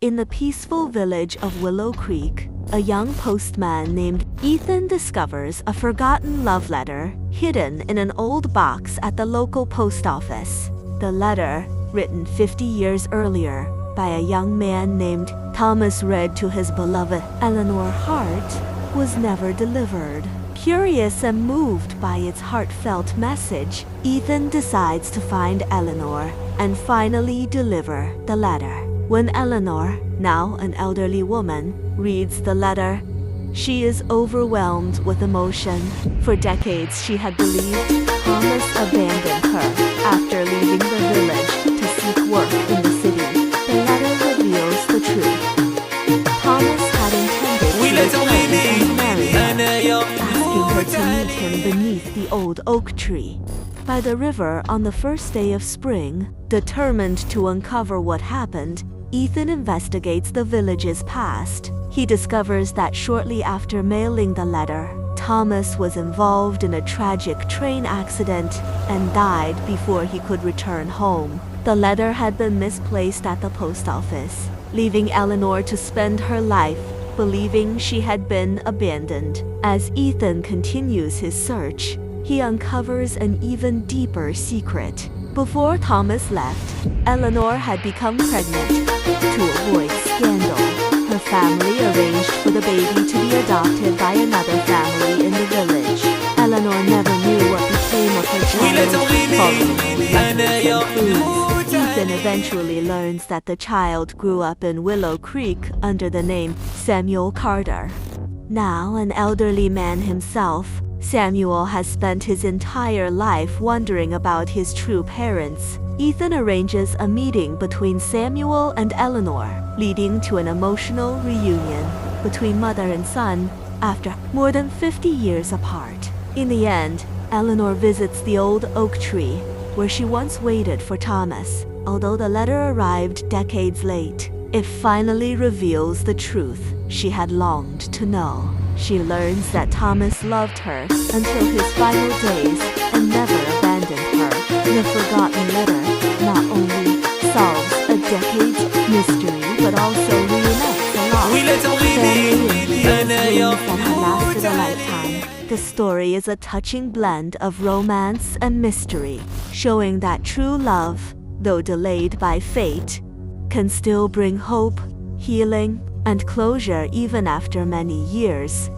In the peaceful village of Willow Creek, a young postman named Ethan discovers a forgotten love letter hidden in an old box at the local post office. The letter, written 50 years earlier by a young man named Thomas, read to his beloved Eleanor Hart, was never delivered. Curious and moved by its heartfelt message, Ethan decides to find Eleanor and finally deliver the letter. When Eleanor, now an elderly woman, reads the letter, she is overwhelmed with emotion. For decades she had believed Thomas abandoned her after leaving the village to seek work in the city. The letter reveals the truth. Thomas had intended to return and marry her, asking her to meet him beneath the old oak tree by the river on the first day of spring. Determined to uncover what happened, Ethan investigates the village's past. He discovers that shortly after mailing the letter, Thomas was involved in a tragic train accident and died before he could return home. The letter had been misplaced at the post office, leaving Eleanor to spend her life believing she had been abandoned. As Ethan continues his search, he uncovers an even deeper secret. Before Thomas left, Eleanor had become pregnant. To avoid scandal, her family arranged for the baby to be adopted by another family in the village. Eleanor never knew what became of her child. Following Ethan eventually learns that the child grew up in Willow Creek under the name Samuel Carter. Now an elderly man himself, Samuel has spent his entire life wondering about his true parents. Ethan arranges a meeting between Samuel and Eleanor, leading to an emotional reunion between mother and son after more than 50 years apart. In the end, Eleanor visits the old oak tree where she once waited for Thomas. Although the letter arrived decades late, it finally reveals the truth she had longed to know. She learns that Thomas loved her until his final days and never abandoned her. The forgotten letter not only solves a decade's mystery but also reunites a lost family and heals wounds that had lasted a lifetime. The story is a touching blend of romance and mystery, showing that true love, though delayed by fate, can still bring hope, healing, and closure even after many years.